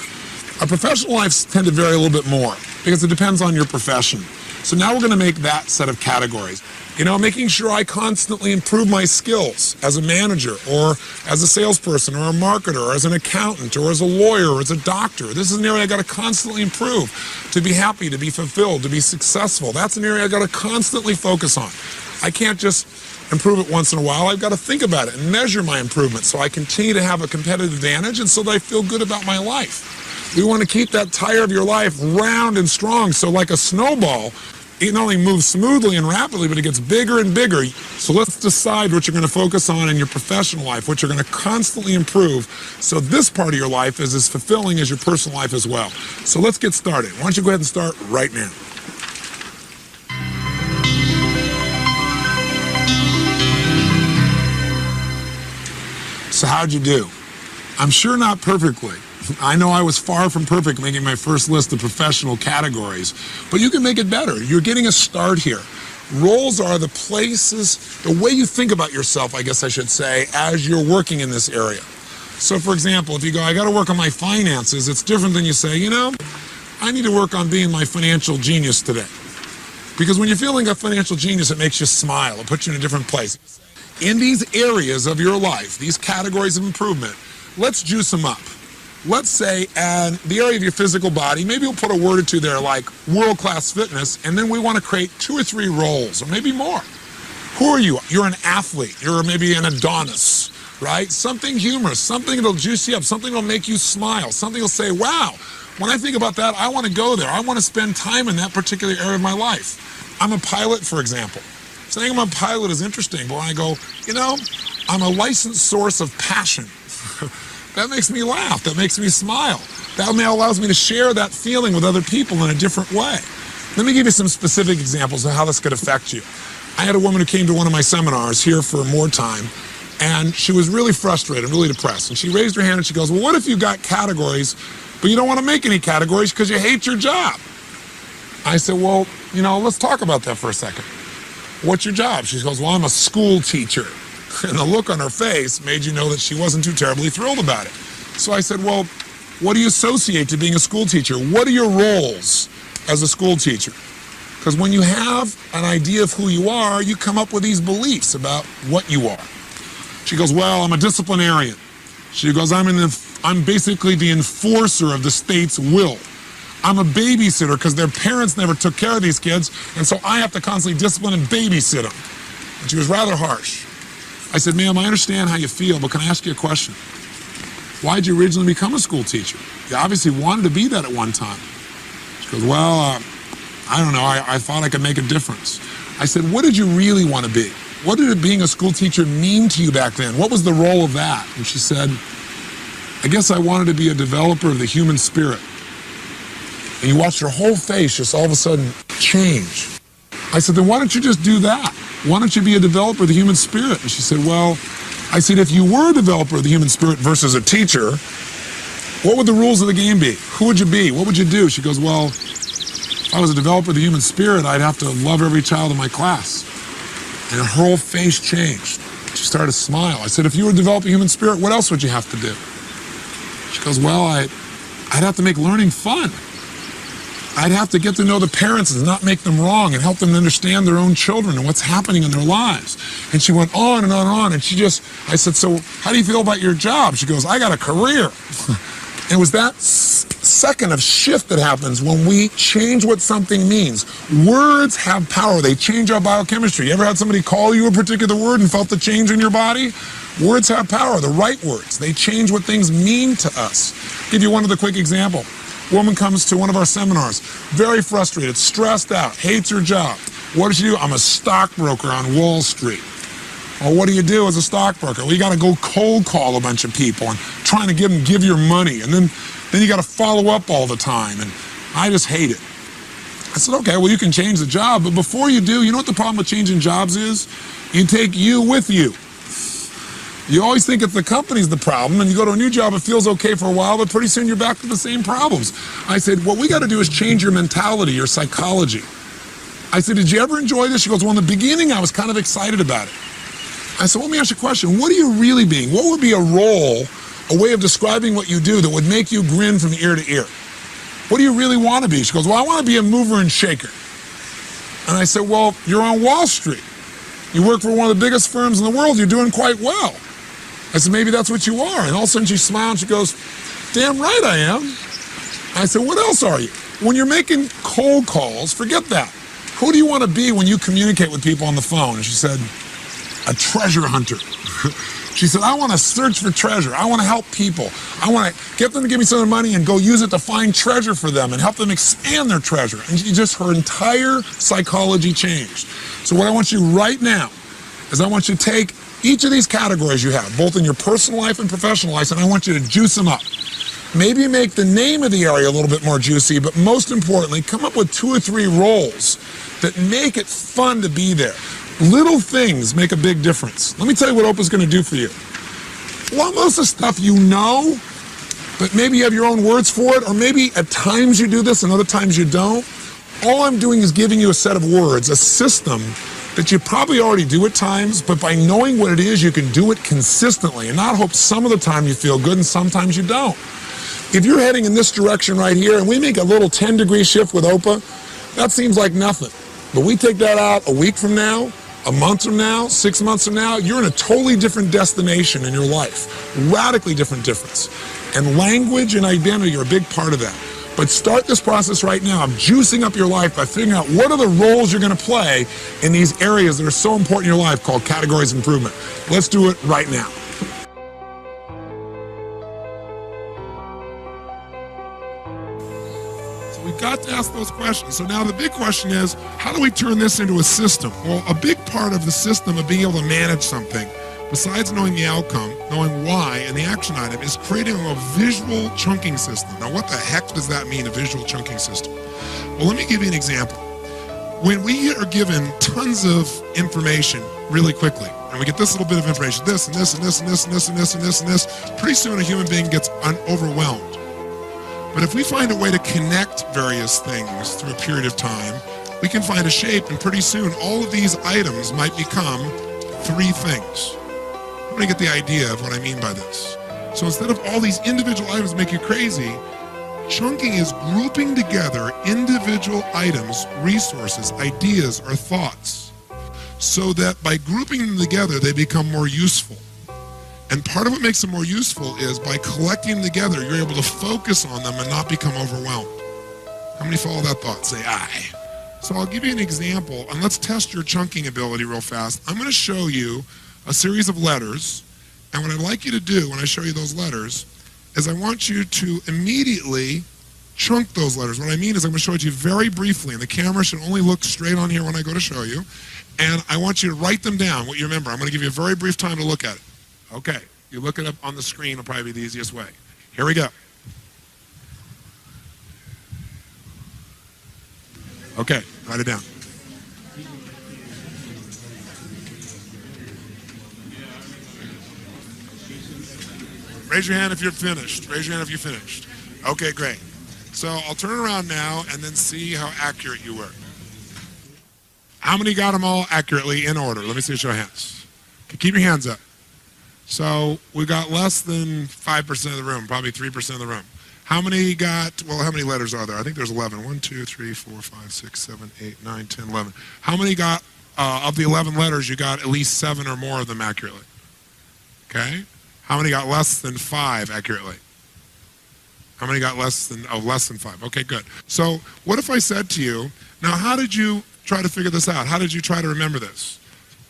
Our professional lives tend to vary a little bit more because it depends on your profession. So now we're going to make that set of categories. You know, making sure I constantly improve my skills as a manager or as a salesperson or a marketer or as an accountant or as a lawyer or as a doctor. This is an area I got to constantly improve to be happy, to be fulfilled, to be successful. That's an area I got to constantly focus on. I can't just improve it once in a while. I've got to think about it and measure my improvement so I continue to have a competitive advantage and so that I feel good about my life. We want to keep that tire of your life round and strong so like a snowball, it not only moves smoothly and rapidly, but it gets bigger and bigger. So let's decide what you're going to focus on in your professional life, what you're going to constantly improve, so this part of your life is as fulfilling as your personal life as well. So let's get started. Why don't you go ahead and start right now. So how'd you do? I'm sure not perfectly. I know I was far from perfect making my first list of professional categories, but you can make it better. You're getting a start here. Roles are the places, the way you think about yourself, I guess I should say, as you're working in this area. So for example, if you go, I got to work on my finances, it's different than you say, you know, I need to work on being my financial genius today. Because when you're feeling a financial genius, it makes you smile. It puts you in a different place. In these areas of your life, these categories of improvement, let's juice them up. Let's say, and the area of your physical body, maybe we'll put a word or two there like world-class fitness, and then we want to create 2 or 3 roles, or maybe more. Who are you? You're an athlete. You're maybe an Adonis, right? Something humorous, something that'll juice you up, something that'll make you smile, something that'll say, wow, when I think about that, I want to go there. I want to spend time in that particular area of my life. I'm a pilot, for example. Saying I'm a pilot is interesting, but when I go, you know, I'm a licensed source of passion. That makes me laugh. That makes me smile. That allows me to share that feeling with other people in a different way. Let me give you some specific examples of how this could affect you. I had a woman who came to one of my seminars here for more time, and she was really frustrated, really depressed. And she raised her hand and she goes, well, what if you got categories, but you don't want to make any categories because you hate your job? I said, well, you know, let's talk about that for a second. What's your job? She goes, well, I'm a school teacher. And the look on her face made you know that she wasn't too terribly thrilled about it. So I said, well, what do you associate to being a school teacher? What are your roles as a school teacher? Because when you have an idea of who you are, you come up with these beliefs about what you are. She goes, well, I'm a disciplinarian. She goes, I'm basically the enforcer of the state's will. I'm a babysitter because their parents never took care of these kids, and so I have to constantly discipline and babysit them. And she was rather harsh. I said, ma'am, I understand how you feel, but can I ask you a question? Why did you originally become a school teacher? You obviously wanted to be that at one time. She goes, well, I don't know. I thought I could make a difference. I said, what did you really want to be? What did being a school teacher mean to you back then? What was the role of that? And she said, I guess I wanted to be a developer of the human spirit. And you watched her whole face just all of a sudden change. I said, then why don't you just do that? Why don't you be a developer of the human spirit? And she said, well, I said, if you were a developer of the human spirit versus a teacher, what would the rules of the game be? Who would you be? What would you do? She goes, well, if I was a developer of the human spirit, I'd have to love every child in my class. And her whole face changed. She started to smile. I said, if you were a developer of the human spirit, what else would you have to do? She goes, well, I'd have to make learning fun. I'd have to get to know the parents and not make them wrong and help them understand their own children and what's happening in their lives. And she went on and on and on. And I said, so how do you feel about your job? She goes, I got a career. And it was that second of shift that happens when we change what something means. Words have power. They change our biochemistry. You ever had somebody call you a particular word and felt the change in your body? Words have power, the right words. They change what things mean to us. I'll give you one other quick example. Woman comes to one of our seminars, very frustrated, stressed out, hates her job. What does she do? I'm a stockbroker on Wall Street. Well, what do you do as a stockbroker? Well, you got to go cold call a bunch of people and trying to give your money. And then you got to follow up all the time. And I just hate it. I said, okay, well, you can change the job. But before you do, you know what the problem with changing jobs is? You take you with you. You always think it's the company's the problem, and you go to a new job, it feels okay for a while, but pretty soon you're back to the same problems. I said, what we got to do is change your mentality, your psychology. I said, did you ever enjoy this? She goes, well, in the beginning, I was kind of excited about it. I said, well, let me ask you a question. What are you really being? What would be a role, a way of describing what you do that would make you grin from ear to ear? What do you really want to be? She goes, well, I want to be a mover and shaker. And I said, well, you're on Wall Street. You work for one of the biggest firms in the world. You're doing quite well. I said, maybe that's what you are. And all of a sudden she smiled and she goes, damn right I am. I said, what else are you? When you're making cold calls, forget that. Who do you want to be when you communicate with people on the phone? And she said, a treasure hunter. She said, I want to search for treasure. I want to help people. I want to get them to give me some money and go use it to find treasure for them and help them expand their treasure. And her entire psychology changed. So what I want you right now is I want you to take each of these categories you have, both in your personal life and professional life, and I want you to juice them up. Maybe make the name of the area a little bit more juicy, but most importantly, come up with 2 or 3 roles that make it fun to be there. Little things make a big difference. Let me tell you what Oprah's going to do for you. Well, most of the stuff you know, but maybe you have your own words for it, or maybe at times you do this and other times you don't. All I'm doing is giving you a set of words, a system that you probably already do at times, but by knowing what it is, you can do it consistently and not hope some of the time you feel good and sometimes you don't. If you're heading in this direction right here and we make a little 10-degree shift with Oprah, that seems like nothing. But we take that out a week from now, a month from now, 6 months from now, you're in a totally different destination in your life. Radically different difference. And language and identity are a big part of that. But start this process right now of juicing up your life by figuring out what are the roles you're going to play in these areas that are so important in your life called categories of improvement. Let's do it right now. So we've got to ask those questions. So now the big question is, how do we turn this into a system? Well, a big part of the system of being able to manage something, besides knowing the outcome, knowing why, and the action item, is creating a visual chunking system. Now, what the heck does that mean, a visual chunking system? Well, let me give you an example. When we are given tons of information really quickly, and we get this little bit of information, this and this and this and this and this and this and this and this, pretty soon a human being gets overwhelmed. But if we find a way to connect various things through a period of time, we can find a shape, and pretty soon all of these items might become 3 things. I'm going to get the idea of what I mean by this. So instead of all these individual items make you crazy, chunking is grouping together individual items, resources, ideas, or thoughts, so that by grouping them together, they become more useful. And part of what makes them more useful is by collecting them together, you're able to focus on them and not become overwhelmed. How many follow that thought? Say aye. So I'll give you an example, and let's test your chunking ability real fast. I'm going to show you a series of letters, and what I'd like you to do when I show you those letters is I want you to immediately chunk those letters. What I mean is I'm going to show it to you very briefly, and the camera should only look straight on here when I go to show you, and I want you to write them down, what you remember. I'm going to give you a very brief time to look at it. Okay, you look it up on the screen will probably be the easiest way. Here we go. Okay, write it down. Raise your hand if you're finished. Raise your hand if you're finished. Okay, great. So I'll turn around now and then see how accurate you were. How many got them all accurately in order? Let me see a show of hands. Okay, keep your hands up. So we got less than 5% of the room, probably 3% of the room. How many got, well, how many letters are there? I think there's 11. 1, 2, 3, 4, 5, 6, 7, 8, 9, 10, 11. How many got, of the 11 letters, you got at least 7 or more of them accurately? Okay? How many got less than 5 accurately? How many got less than 5? Okay, good. So what if I said to you, now how did you try to figure this out? How did you try to remember this?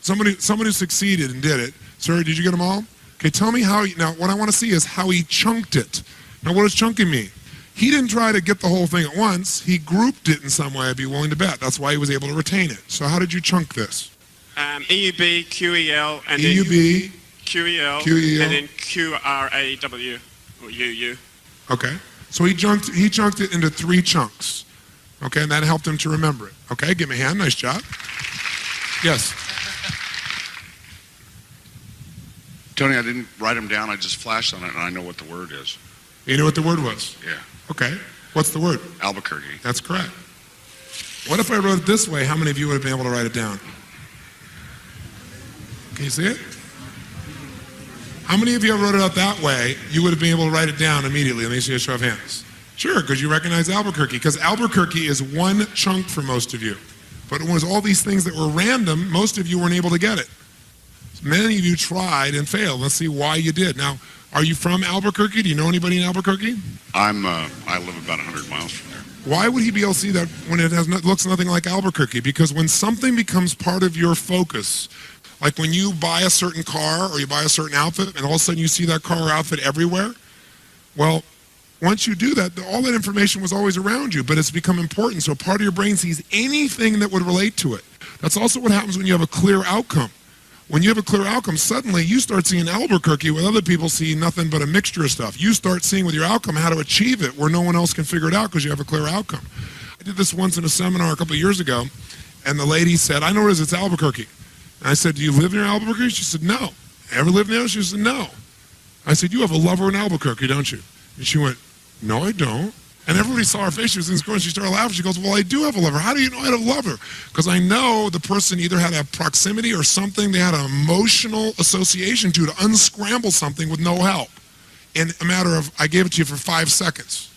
Someone who succeeded and did it. Sir, did you get them all? Okay, tell me how, now what I want to see is how he chunked it. Now what does chunking mean? He didn't try to get the whole thing at once. He grouped it in some way, I'd be willing to bet. That's why he was able to retain it. So how did you chunk this? EUB, QEL, and EUB, then QEL, QEL, and then QRAW, or UU. Okay, so he chunked it into 3 chunks. Okay, and that helped him to remember it. Okay, give me a hand, nice job. Yes. Tony, I didn't write them down, I just flashed on it and I know what the word is. You know what the word was? Yeah. Okay, what's the word? Albuquerque. That's correct. What if I wrote it this way? How many of you would have been able to write it down? Can you see it? How many of you wrote it out that way, you would have been able to write it down immediately? Let me see a show of hands. Sure, because you recognize Albuquerque, because Albuquerque is 1 chunk for most of you. But it was all these things that were random, most of you weren't able to get it. Many of you tried and failed. Let's see why you did. Now, are you from Albuquerque? Do you know anybody in Albuquerque? I live about 100 miles from there. Why would he be able to see that when it looks nothing like Albuquerque? Because when something becomes part of your focus, like when you buy a certain car or you buy a certain outfit and all of a sudden you see that car or outfit everywhere, well, once you do that, all that information was always around you, but it's become important. So part of your brain sees anything that would relate to it. That's also what happens when you have a clear outcome. When you have a clear outcome, suddenly you start seeing Albuquerque where other people see nothing but a mixture of stuff. You start seeing with your outcome how to achieve it where no one else can figure it out because you have a clear outcome. I did this once in a seminar a couple of years ago, and the lady said, I know where it is, it's Albuquerque. And I said, do you live near Albuquerque? She said, no. Ever lived there? She said, no. I said, you have a lover in Albuquerque, don't you? And she went, no, I don't. And everybody saw her face. She was in the corner. She started laughing. She goes, well, I do have a lover. How do you know I have a lover? Because I know the person either had a proximity or something. They had an emotional association to unscramble something with no help. In a matter of, I gave it to you for 5 seconds.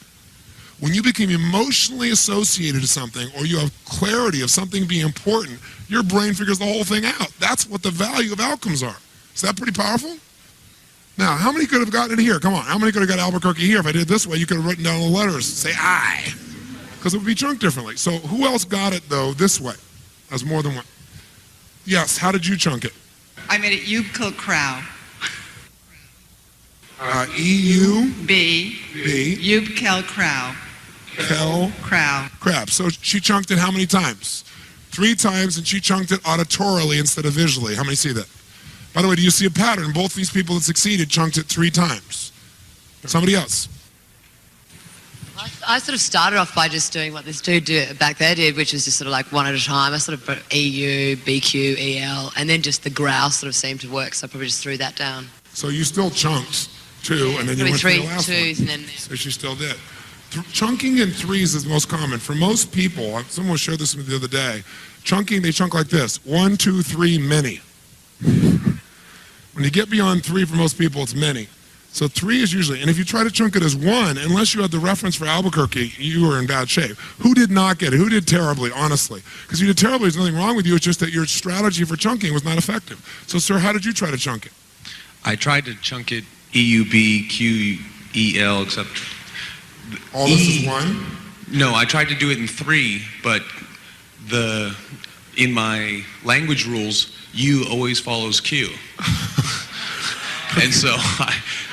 When you become emotionally associated to something or you have clarity of something being important, your brain figures the whole thing out. That's what the value of outcomes are. Is that pretty powerful? Now, how many could have gotten it here? Come on, how many could have got Albuquerque here? If I did it this way, you could have written down the letters, say I, because it would be chunked differently. So who else got it, though, this way? That's more than one. Yes, how did you chunk it? I made it Yubkel Crow. E-U-B. Yubkel Crow. Kel. Crow. Crab. So she chunked it how many times? 3 times, and she chunked it auditorily instead of visually. How many see that? By the way, do you see a pattern? Both these people that succeeded chunked it 3 times. Somebody else. I sort of started off by just doing what this dude back there did, which was just sort of like one at a time. I sort of put EU, BQ, EL, and then just the growl sort of seemed to work, so I probably just threw that down. So you still chunked 2, and then you went to the last one. 3 twos, and then... So she still did. Chunking in 3s is the most common. For most people, someone shared this with me the other day, chunking, they chunk like this. 1, 2, 3, many. When you get beyond 3 for most people, it's many. So 3 is usually, and if you try to chunk it as 1, unless you had the reference for Albuquerque, you are in bad shape. Who did not get it? Who did terribly, honestly? Because you did terribly, there's nothing wrong with you, it's just that your strategy for chunking was not effective. So sir, how did you try to chunk it? I tried to chunk it EUB, QEL, except... All this is 1? No, I tried to do it in 3, but in my language rules, U always follows Q. And so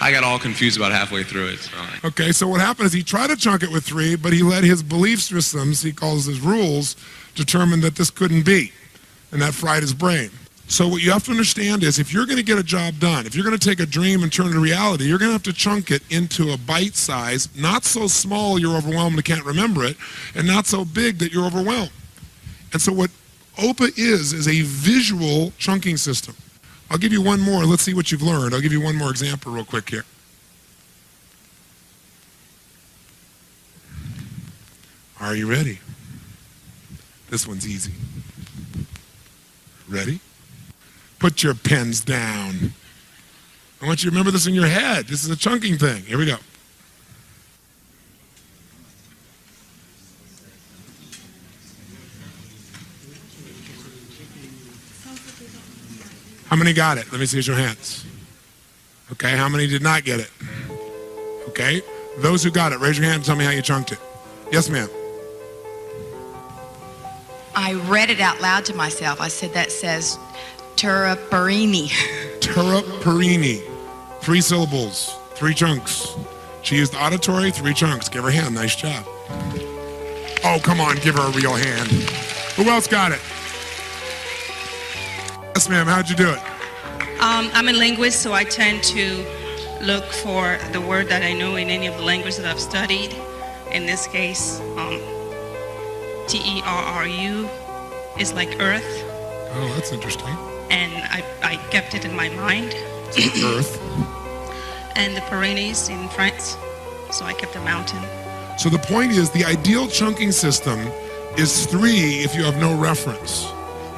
I got all confused about halfway through it. So. Okay, so what happened is he tried to chunk it with 3, but he let his belief systems, he calls his rules, determine that this couldn't be. And that fried his brain. So what you have to understand is if you're going to get a job done, if you're going to take a dream and turn it to reality, you're going to have to chunk it into a bite size, not so small you're overwhelmed and can't remember it, and not so big that you're overwhelmed. And so what OPA is a visual chunking system. I'll give you one more. Let's see what you've learned. I'll give you one more example real quick here. Are you ready? This one's easy. Ready? Put your pens down. I want you to remember this in your head. This is a chunking thing. Here we go. How many got it? Let me see your hands. Okay, how many did not get it? Okay, those who got it, raise your hand and tell me how you chunked it. Yes, ma'am. I read it out loud to myself. I said, that says Turaparini. Turaparini. 3 syllables, 3 chunks. She used auditory, 3 chunks. Give her a hand, nice job. Oh, come on, give her a real hand. Who else got it? Yes, ma'am, how'd you do it? I'm a linguist, so I tend to look for the word that I know in any of the languages that I've studied. In this case, T-E-R-R-U is like earth. Oh, that's interesting. And I kept it in my mind. Earth. And the Pyrenees in France, so I kept a mountain. So the point is, the ideal chunking system is 3 if you have no reference.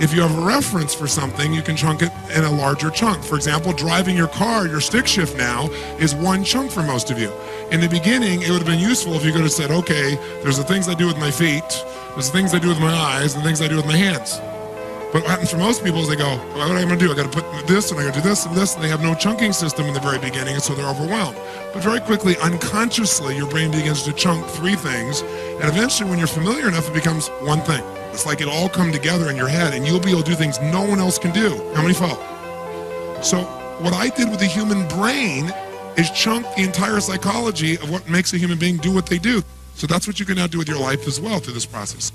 If you have a reference for something, you can chunk it in a larger chunk. For example, driving your car, your stick shift now is 1 chunk for most of you. In the beginning, it would have been useful if you could have said, okay, there's the things I do with my feet, there's the things I do with my eyes, and the things I do with my hands. But what happens for most people is they go, well, what am I going to do? I got to put this, and I got to do this and this, and they have no chunking system in the very beginning, and so they're overwhelmed. But very quickly, unconsciously, your brain begins to chunk 3 things, and eventually, when you're familiar enough, it becomes 1 thing. It's like it all come together in your head, and you'll be able to do things no one else can do. How many follow? So what I did with the human brain is chunk the entire psychology of what makes a human being do what they do. So that's what you can now do with your life as well through this process.